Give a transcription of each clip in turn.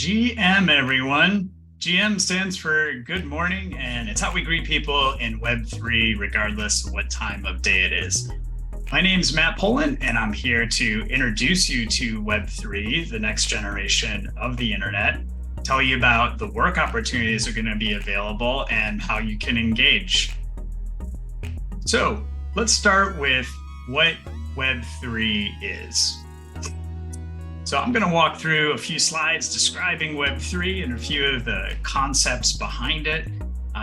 GM, everyone. GM stands for good morning, and it's how we greet people in Web3, regardless of what time of day it is. My name's Matt Poland, and I'm here to introduce you to Web3, the next generation of the internet, tell you about the work opportunities that are going to be available and how you can engage. So let's start with what Web3 is. So I'm going to walk through a few slides describing Web3 and a few of the concepts behind it,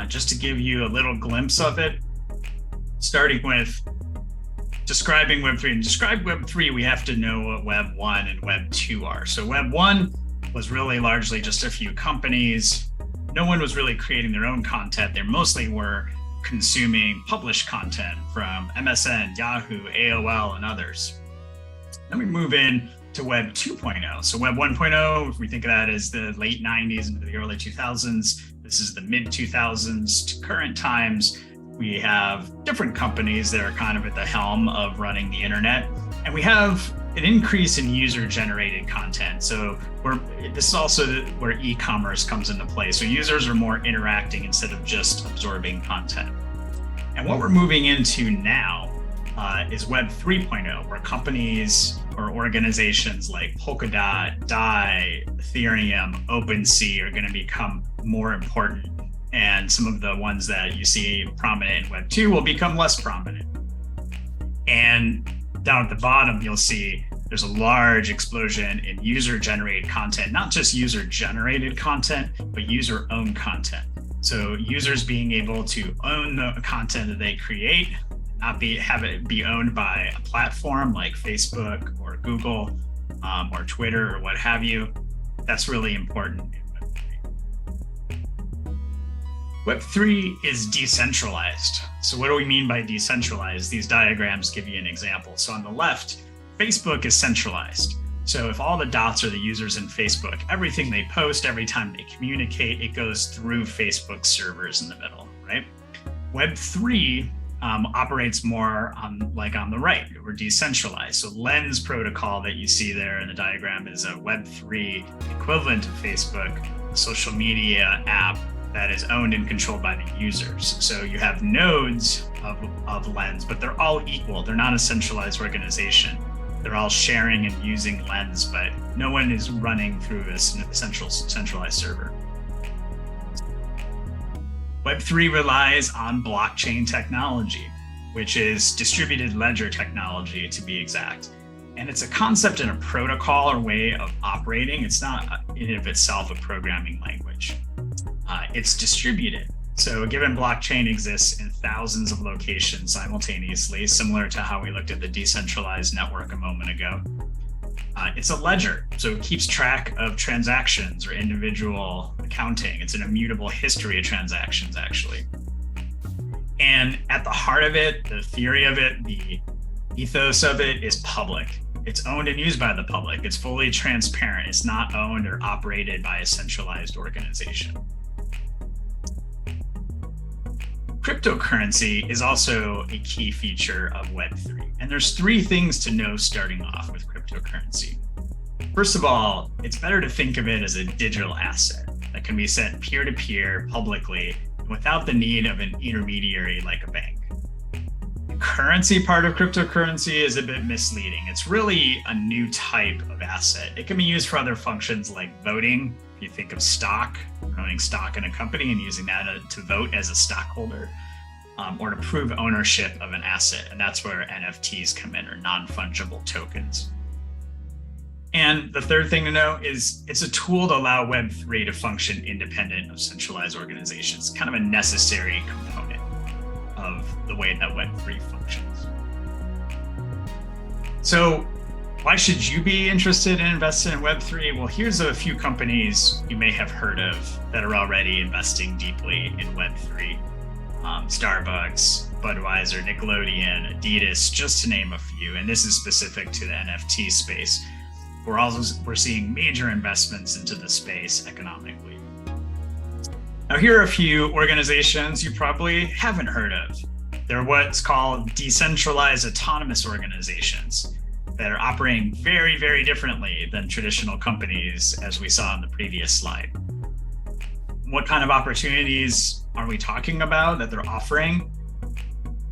just to give you a little glimpse of it. Starting with describing Web3. And to describe Web3, we have to know what Web 1 and Web 2 are. So Web 1 was really largely just a few companies. No one was really creating their own content. They mostly were consuming published content from MSN, Yahoo, AOL, and others. Then we move in to Web 2.0. So Web 1.0, if we think of that as the late 90s into the early 2000s, this is the mid 2000s to current times. We have different companies that are kind of at the helm of running the internet. And we have an increase in user-generated content. So this is also where e-commerce comes into play. So users are more interacting instead of just absorbing content. And what we're moving into now is Web 3.0, where companies or organizations like Polkadot, DAI, Ethereum, OpenSea are going to become more important. And some of the ones that you see prominent in Web 2 will become less prominent. And down at the bottom, you'll see there's a large explosion in user-generated content, not just user-generated content, but user-owned content. So users being able to own the content that they create, not have it be owned by a platform like Facebook or Google or Twitter or what have you. That's really important in Web3. Web3 is decentralized. So what do we mean by decentralized? These diagrams give you an example. So on the left, Facebook is centralized. So if all the dots are the users in Facebook, everything they post, every time they communicate, it goes through Facebook servers in the middle, right? Web3 operates more on the right. We're decentralized. So Lens protocol that you see there in the diagram is a Web3 equivalent of Facebook, a social media app that is owned and controlled by the users. So you have nodes of Lens, but they're all equal. They're not a centralized organization. They're all sharing and using Lens, but no one is running through a centralized server. Web3 relies on blockchain technology, which is distributed ledger technology to be exact. And it's a concept and a protocol or way of operating. It's not in and of itself a programming language. It's distributed. So a given blockchain exists in thousands of locations simultaneously, similar to how we looked at the decentralized network a moment ago. It's a ledger, so it keeps track of transactions or individual accounting. It's an immutable history of transactions, actually. And at the heart of it, the theory of it, the ethos of it is public. It's owned and used by the public. It's fully transparent. It's not owned or operated by a centralized organization. Cryptocurrency is also a key feature of Web3. And there's three things to know starting off with cryptocurrency. First of all, it's better to think of it as a digital asset that can be sent peer-to-peer publicly without the need of an intermediary like a bank. The currency part of cryptocurrency is a bit misleading. It's really a new type of asset. It can be used for other functions like voting. If you think of stock, owning stock in a company and using that to vote as a stockholder, or to prove ownership of an asset. And that's where NFTs come in, or non-fungible tokens. And the third thing to know is it's a tool to allow Web3 to function independent of centralized organizations, kind of a necessary component of the way that Web3 functions. So why should you be interested in investing in Web3? Well, here's a few companies you may have heard of that are already investing deeply in Web3. Starbucks, Budweiser, Nickelodeon, Adidas, just to name a few. And this is specific to the NFT space. We're seeing major investments into the space economically. Now, here are a few organizations you probably haven't heard of. They're what's called decentralized autonomous organizations. that are operating very, very differently than traditional companies, as we saw in the previous slide. What kind of opportunities are we talking about that they're offering?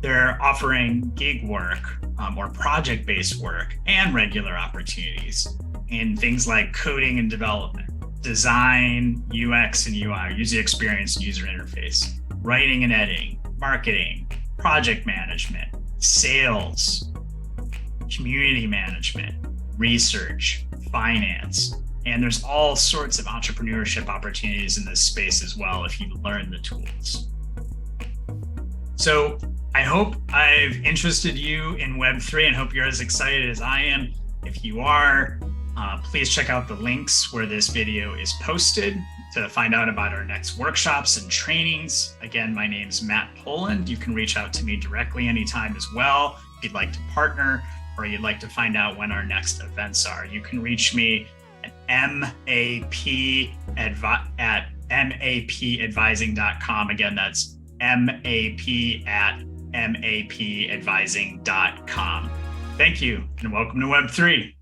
They're offering gig work or project-based work and regular opportunities in things like coding and development, design, UX and UI, user experience and user interface, writing and editing, marketing, project management, sales, community management, research, finance, and there's all sorts of entrepreneurship opportunities in this space as well if you learn the tools. So I hope I've interested you in Web3 and hope you're as excited as I am. If you are, please check out the links where this video is posted to find out about our next workshops and trainings. Again, my name's Matt Poland. You can reach out to me directly anytime as well if you'd like to partner or you'd like to find out when our next events are. You can reach me at mapadvising.com. Again, that's map@mapadvising.com. Thank you and welcome to Web3.